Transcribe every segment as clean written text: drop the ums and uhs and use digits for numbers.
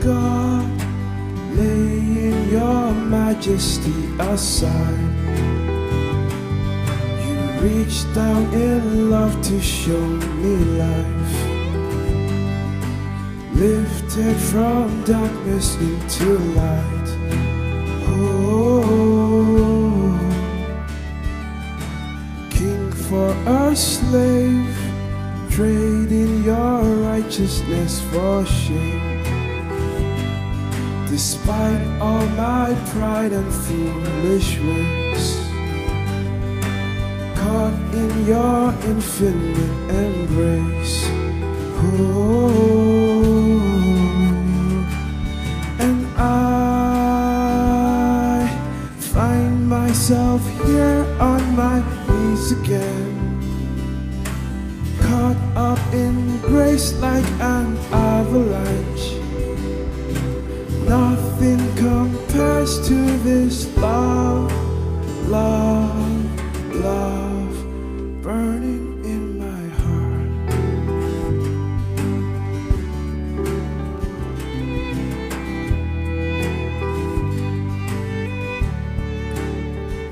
God, laying your majesty aside. You reached down in love to show me life. Lifted from darkness into light. Oh, King for a slave, trading your righteousness for shame. Despite all my pride and foolish ways, caught in your infinite embrace. Oh, and I find myself here on my knees again, caught up in grace like an avalanche. Nothing compares to this love, love, love, burning in my heart.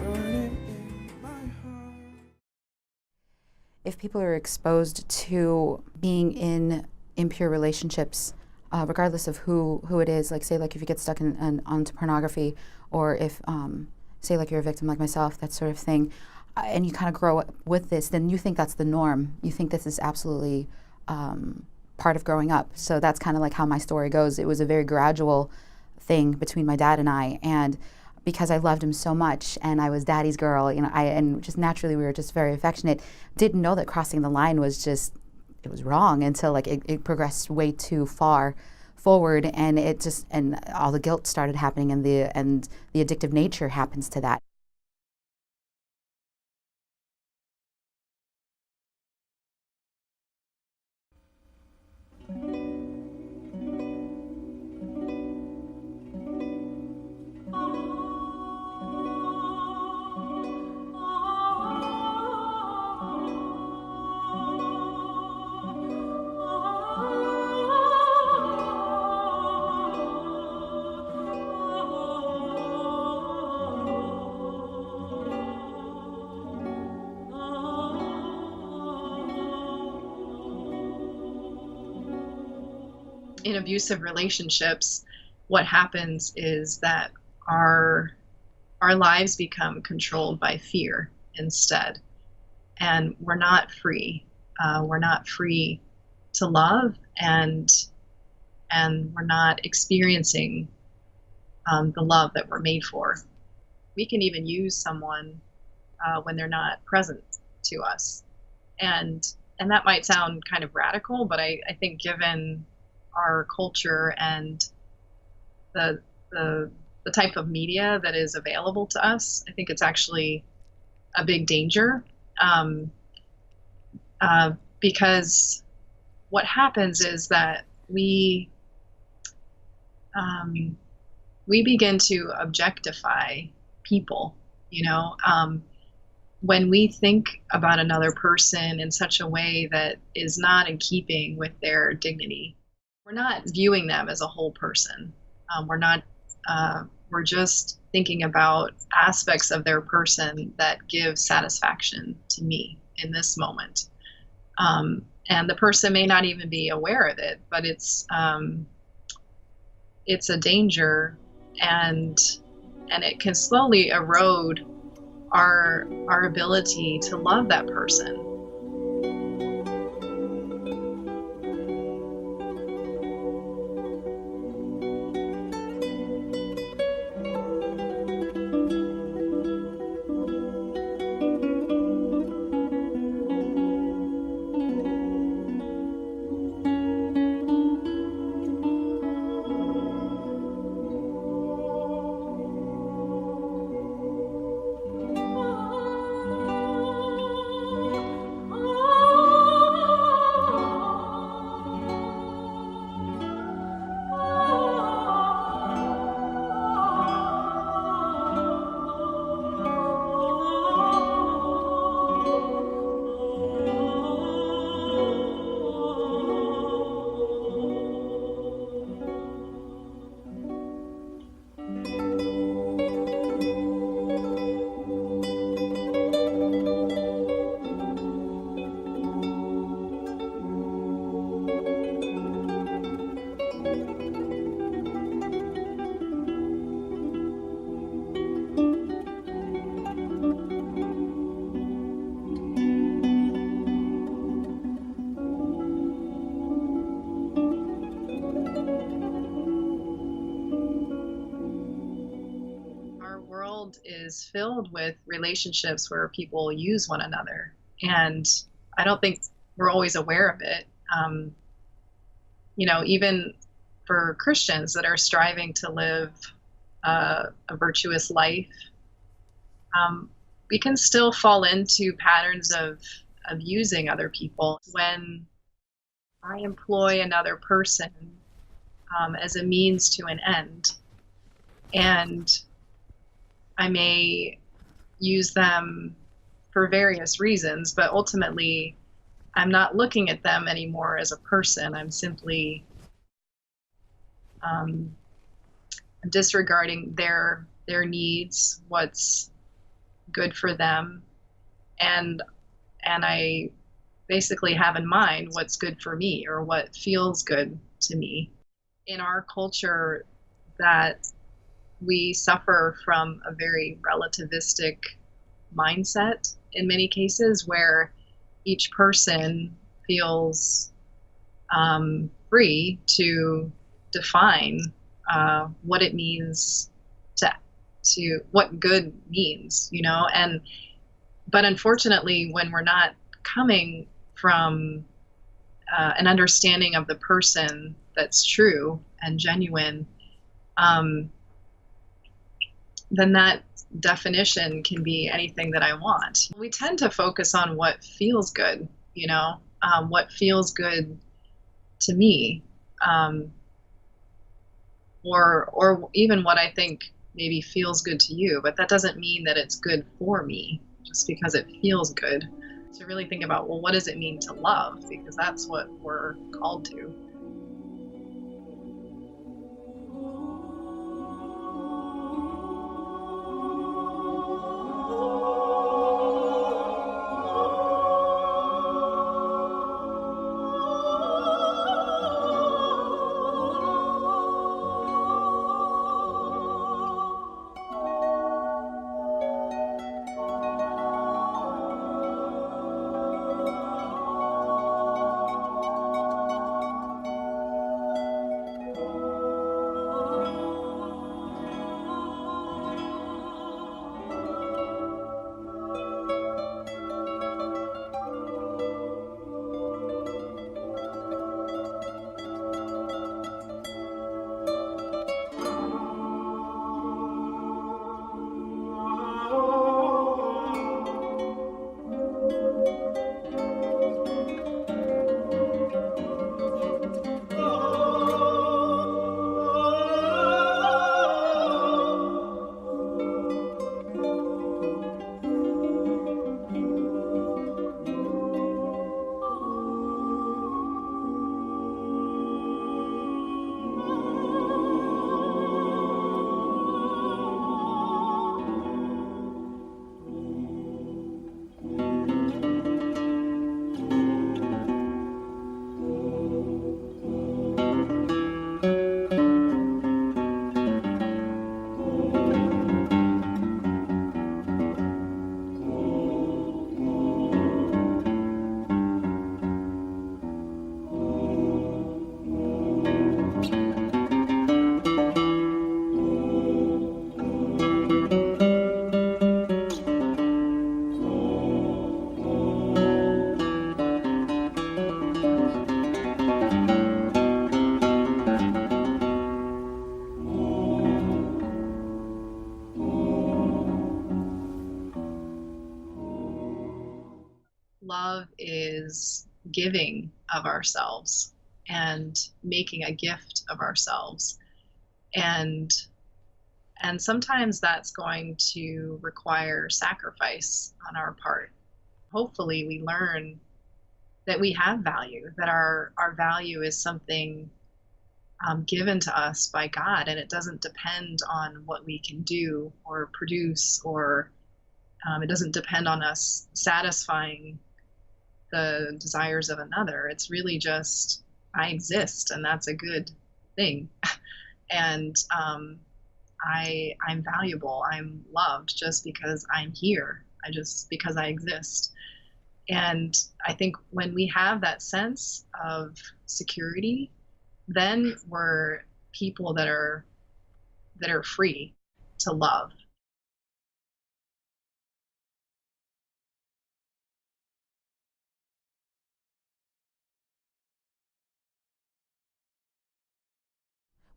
Burning in my heart. If people are exposed to being in impure relationships, regardless of who it is, like say like if you get stuck onto pornography, or if say like you're a victim like myself, that sort of thing, and you kind of grow up with this, then you think that's the norm. You think this is absolutely part of growing up. So that's kind of like how my story goes. It was a very gradual thing between my dad and I, and because I loved him so much and I was daddy's girl, you know, and just naturally we were just very affectionate, didn't know that crossing the line was just, it was wrong until like it progressed way too far forward, and it just, and all the guilt started happening, and the addictive nature happens to that. In abusive relationships, what happens is that our lives become controlled by fear instead, and we're not free. We're not free to love, and we're not experiencing the love that we're made for. We can even use someone when they're not present to us, and that might sound kind of radical, but I think given our culture and the type of media that is available to us, I think it's actually a big danger, because what happens is that we begin to objectify people, you know, when we think about another person in such a way that is not in keeping with their dignity. We're not viewing them as a whole person. We're just thinking about aspects of their person that give satisfaction to me in this moment. And the person may not even be aware of it, but it's a danger, and it can slowly erode our ability to love that person. world is filled with relationships where people use one another. And I don't think we're always aware of it. Even for Christians that are striving to live a virtuous life, we can still fall into patterns of using other people. When I employ another person as a means to an end, and I may use them for various reasons, but ultimately I'm not looking at them anymore as a person. I'm simply disregarding their needs, what's good for them, and I basically have in mind what's good for me or what feels good to me. In our culture, that we suffer from a very relativistic mindset in many cases, where each person feels free to define what it means to what good means, but unfortunately, when we're not coming from an understanding of the person that's true and genuine, then that definition can be anything that I want. We tend to focus on what feels good, what feels good to me, or even what I think maybe feels good to you, but that doesn't mean that it's good for me just because it feels good. To really think about, well, what does it mean to love? Because that's what we're called to. Love is giving of ourselves and making a gift of ourselves. And sometimes that's going to require sacrifice on our part. Hopefully we learn that we have value, that our value is something given to us by God, and it doesn't depend on what we can do or produce, or it doesn't depend on us satisfying the desires of another. It's really just, I exist, and that's a good thing. And I'm valuable. I'm loved just because I'm here. Because I exist. And I think when we have that sense of security, then we're people that are free to love.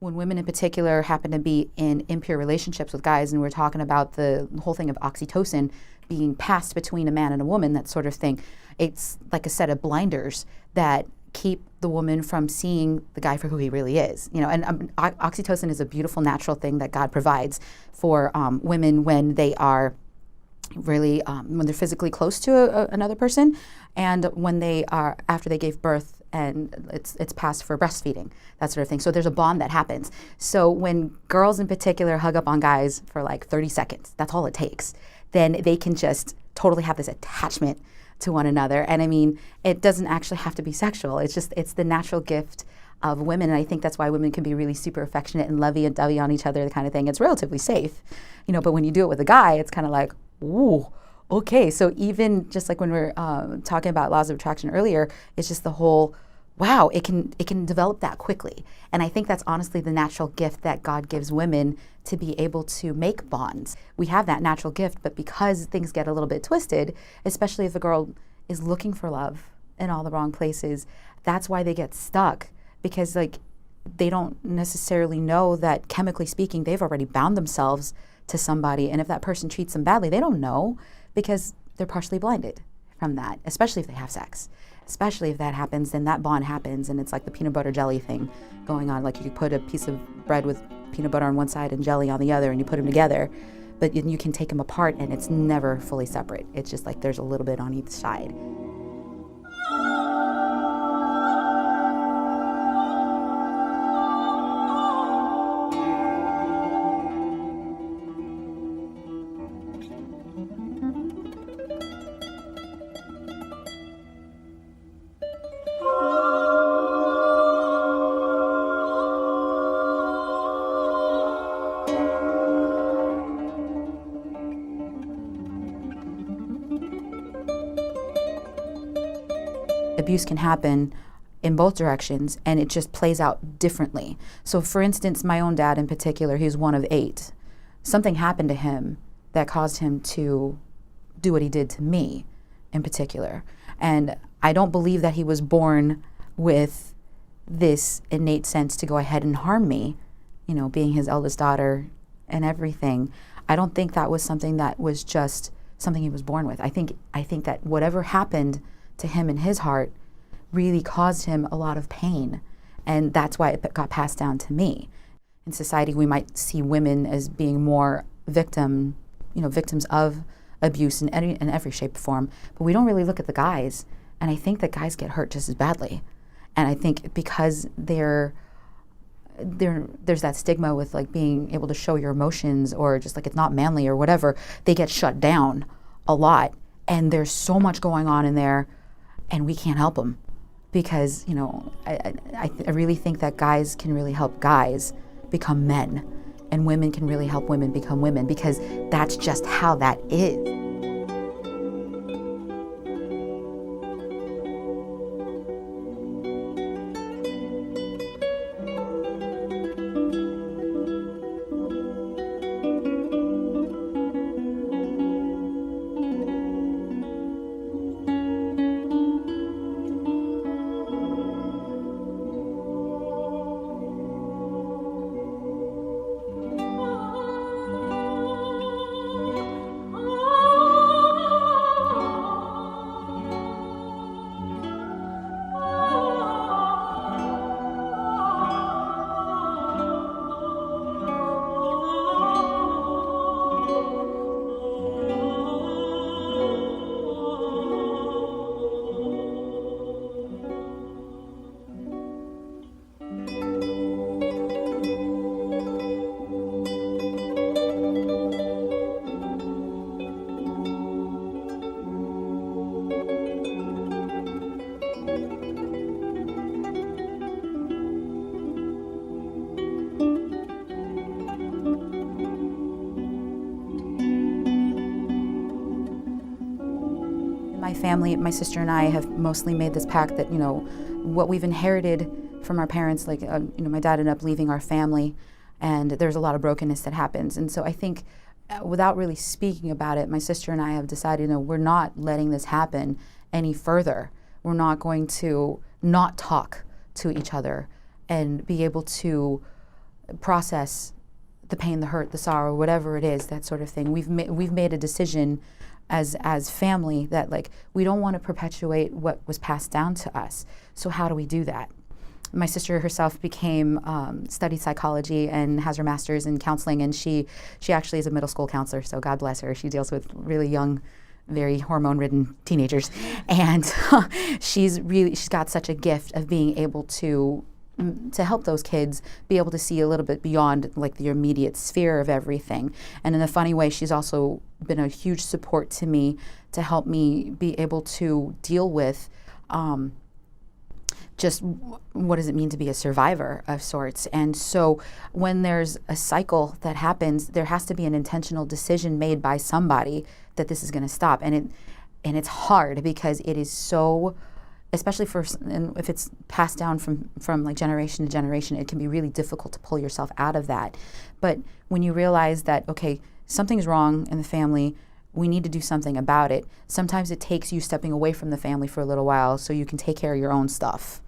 when women in particular happen to be in impure relationships with guys, and we're talking about the whole thing of oxytocin being passed between a man and a woman, that sort of thing, it's like a set of blinders that keep the woman from seeing the guy for who he really is. And oxytocin is a beautiful natural thing that God provides for women when they are really, when they're physically close to another person, and when they are, after they gave birth, and it's passed for breastfeeding, that sort of thing. So there's a bond that happens. So when girls in particular hug up on guys for like 30 seconds, that's all it takes, then they can just totally have this attachment to one another. And I mean, it doesn't actually have to be sexual. It's the natural gift of women. And I think that's why women can be really super affectionate and lovey-dovey on each other, the kind of thing. It's relatively safe, but when you do it with a guy, it's kind of like, ooh, okay. So even just like when we were talking about laws of attraction earlier, it's just the whole, wow, it can develop that quickly. And I think that's honestly the natural gift that God gives women, to be able to make bonds. We have that natural gift, but because things get a little bit twisted, especially if a girl is looking for love in all the wrong places, that's why they get stuck, because like they don't necessarily know that chemically speaking, they've already bound themselves to somebody. And if that person treats them badly, they don't know, because they're partially blinded from that, especially if they have sex. Especially if that happens, then that bond happens, and it's like the peanut butter jelly thing going on. Like you could put a piece of bread with peanut butter on one side and jelly on the other, and you put them together, but you can take them apart, and it's never fully separate. It's just like there's a little bit on each side. Abuse can happen in both directions, and it just plays out differently. So for instance, my own dad in particular, he's one of 8. Something happened to him that caused him to do what he did to me in particular. And I don't believe that he was born with this innate sense to go ahead and harm me, being his eldest daughter and everything. I don't think that was something that was just something he was born with. I think that whatever happened to him in his heart really caused him a lot of pain, and that's why it got passed down to me. In society, we might see women as being more victims of abuse in every shape or form, but we don't really look at the guys, and I think that guys get hurt just as badly. And I think because there's that stigma with like being able to show your emotions, or just like it's not manly or whatever, they get shut down a lot, and there's so much going on in there, and we can't help them, because I really think that guys can really help guys become men, and women can really help women become women, because that's just how that is. My family, my sister and I have mostly made this pact that, what we've inherited from our parents, like, my dad ended up leaving our family, and there's a lot of brokenness that happens. And so I think without really speaking about it, my sister and I have decided, we're not letting this happen any further. We're not going to not talk to each other and be able to process the pain, the hurt, the sorrow, whatever it is, that sort of thing. We've made a decision as family that like we don't want to perpetuate what was passed down to us. So how do we do that? My sister herself studied psychology and has her master's in counseling, and she actually is a middle school counselor, so God bless her. She deals with really young, very hormone-ridden teenagers, and she's got such a gift of being able to help those kids be able to see a little bit beyond like the immediate sphere of everything. And in a funny way, she's also been a huge support to me to help me be able to deal with just what does it mean to be a survivor of sorts. And so when there's a cycle that happens, there has to be an intentional decision made by somebody that this is going to stop. And it's hard because it is so, especially if it's passed down from like generation to generation, it can be really difficult to pull yourself out of that. But when you realize that, okay, something's wrong in the family, we need to do something about it. Sometimes it takes you stepping away from the family for a little while so you can take care of your own stuff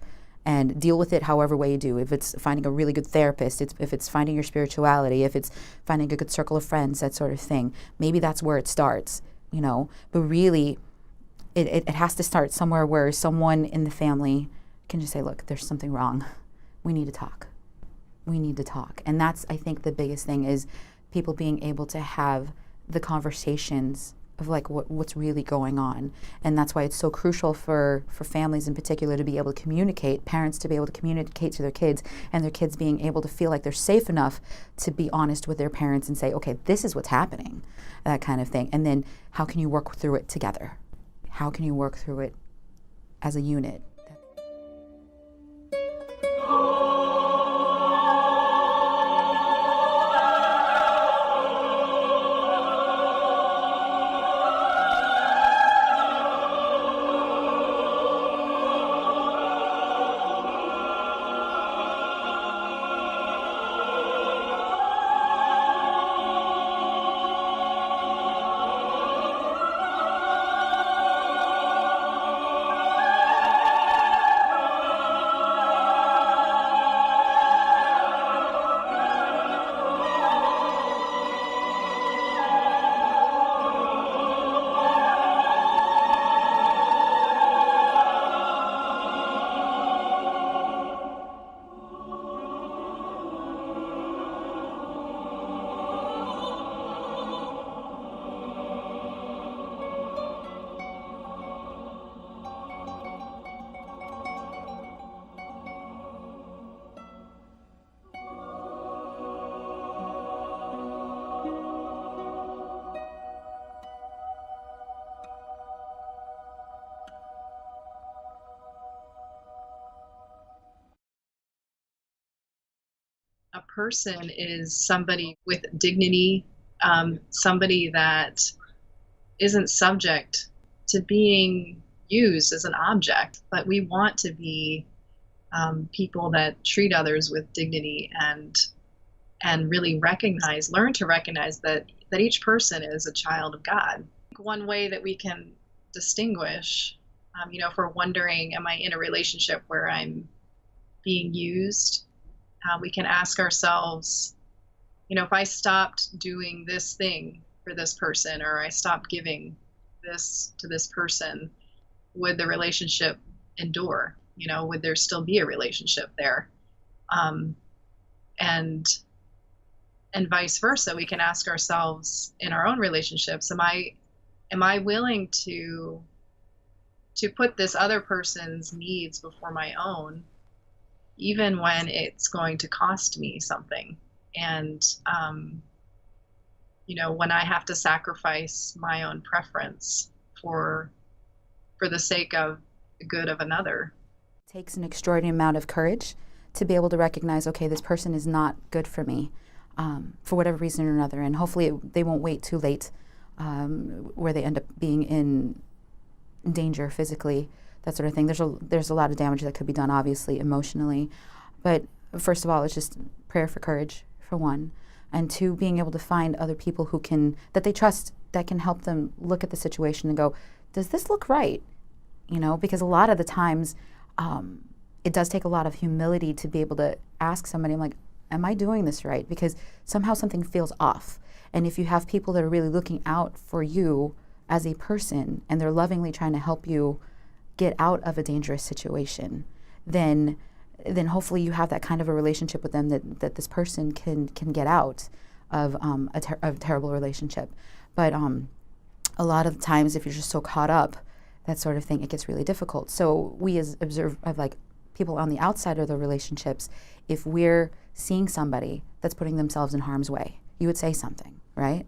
and deal with it however way you do. If it's finding a really good therapist, if it's finding your spirituality, if it's finding a good circle of friends, that sort of thing. Maybe that's where it starts, But really, it has to start somewhere where someone in the family can just say, look, there's something wrong. We need to talk. We need to talk. And that's, I think, the biggest thing is people being able to have the conversations of like what's really going on. And that's why it's so crucial for families in particular to be able to communicate, parents to be able to communicate to their kids, and their kids being able to feel like they're safe enough to be honest with their parents and say, okay, this is what's happening, that kind of thing. And then how can you work through it together? How can you work through it as a unit? A person is somebody with dignity, somebody that isn't subject to being used as an object, but we want to be people that treat others with dignity and really learn to recognize that each person is a child of God. One way that we can distinguish, if we're wondering, am I in a relationship where I'm being used? We can ask ourselves, if I stopped doing this thing for this person, or I stopped giving this to this person, would the relationship endure? Would there still be a relationship there? And vice versa, we can ask ourselves in our own relationships, am I willing to put this other person's needs before my own, even when it's going to cost me something? And, when I have to sacrifice my own preference for the sake of the good of another. It takes an extraordinary amount of courage to be able to recognize, okay, this person is not good for me for whatever reason or another. And hopefully they won't wait too late where they end up being in danger physically, that sort of thing. There's a lot of damage that could be done, obviously, emotionally. But first of all, it's just prayer for courage, for one. And two, being able to find other people that they trust, that can help them look at the situation and go, does this look right? Because a lot of the times it does take a lot of humility to be able to ask somebody, I'm like, am I doing this right? Because somehow something feels off. And if you have people that are really looking out for you as a person and they're lovingly trying to help you get out of a dangerous situation, then hopefully you have that kind of a relationship with them that this person can get out of a terrible relationship. But a lot of times, if you're just so caught up, that sort of thing, it gets really difficult. So we as like people on the outside of the relationships, if we're seeing somebody that's putting themselves in harm's way, you would say something, right?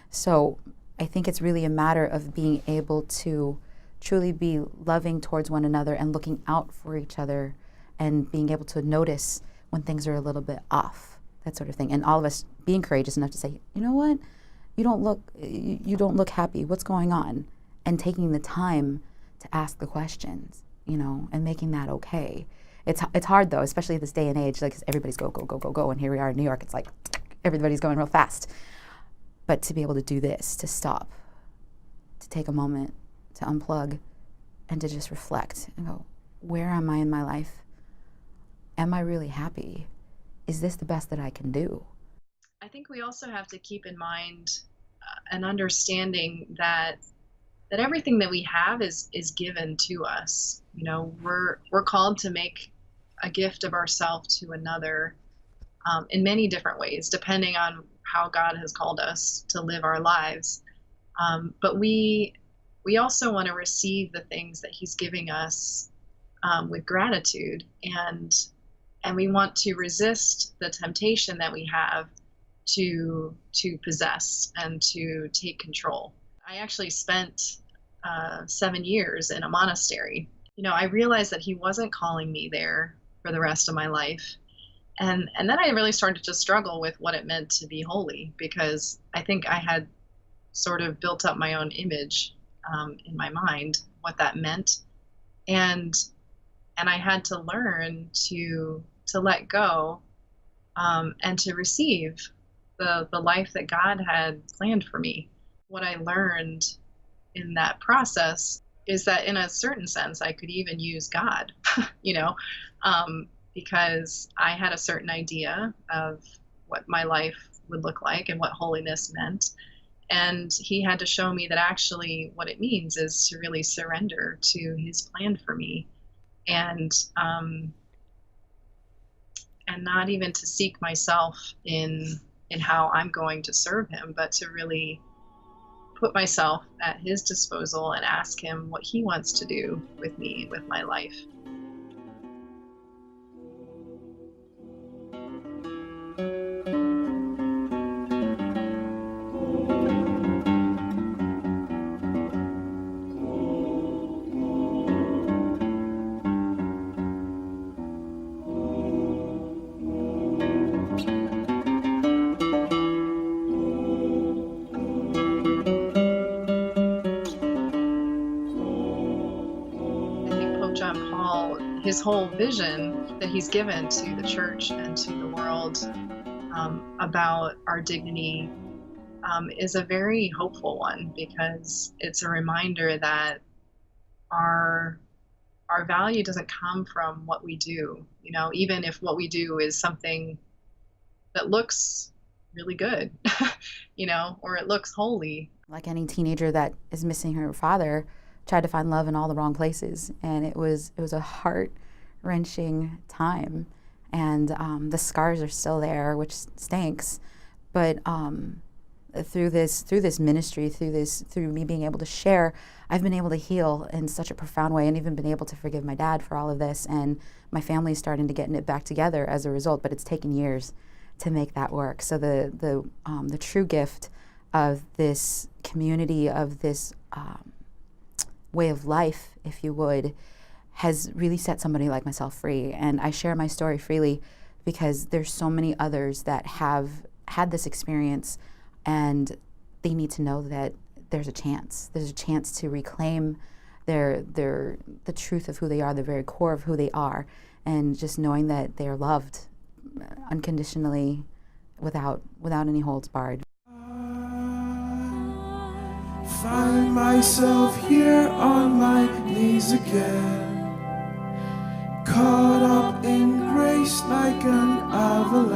So I think it's really a matter of being able to truly be loving towards one another and looking out for each other and being able to notice when things are a little bit off, that sort of thing. And all of us being courageous enough to say, you know what, you don't look happy, what's going on? And taking the time to ask the questions, and making that okay. It's hard though, especially this day and age, like 'cause everybody's go, go, go, go, go, and here we are in New York, it's like everybody's going real fast. But to be able to do this, to stop, to take a moment, to unplug, and to just reflect and go, where am I in my life? Am I really happy? Is this the best that I can do? I think we also have to keep in mind an understanding that everything that we have is given to us. We're called to make a gift of ourselves to another in many different ways, depending on how God has called us to live our lives. But we also want to receive the things that He's giving us with gratitude, and we want to resist the temptation that we have to possess and to take control. I actually spent 7 years in a monastery. I realized that He wasn't calling me there for the rest of my life. And then I really started to struggle with what it meant to be holy, because I think I had sort of built up my own image in my mind, what that meant. And I had to learn to let go and to receive the life that God had planned for me. What I learned in that process is that in a certain sense, I could even use God, because I had a certain idea of what my life would look like and what holiness meant. And He had to show me that actually what it means is to really surrender to His plan for me, and not even to seek myself in how I'm going to serve Him, but to really put myself at His disposal and ask Him what He wants to do with me and with my life. His whole vision that he's given to the church and to the world about our dignity is a very hopeful one, because it's a reminder that our value doesn't come from what we do, even if what we do is something that looks really good, or it looks holy. Like any teenager that is missing her father, tried to find love in all the wrong places, and it was a heart-wrenching time, and the scars are still there, which stinks. But through this ministry, through me being able to share, I've been able to heal in such a profound way, and even been able to forgive my dad for all of this, and my family's starting to get it back together as a result. But it's taken years to make that work. So the true gift of this community, of this way of life, if you would, has really set somebody like myself free. And I share my story freely because there's so many others that have had this experience, and they need to know that there's a chance. There's a chance to reclaim the truth of who they are, the very core of who they are, and just knowing that they are loved unconditionally, without any holds barred. Find myself here on my knees again, caught up in grace like an avalanche.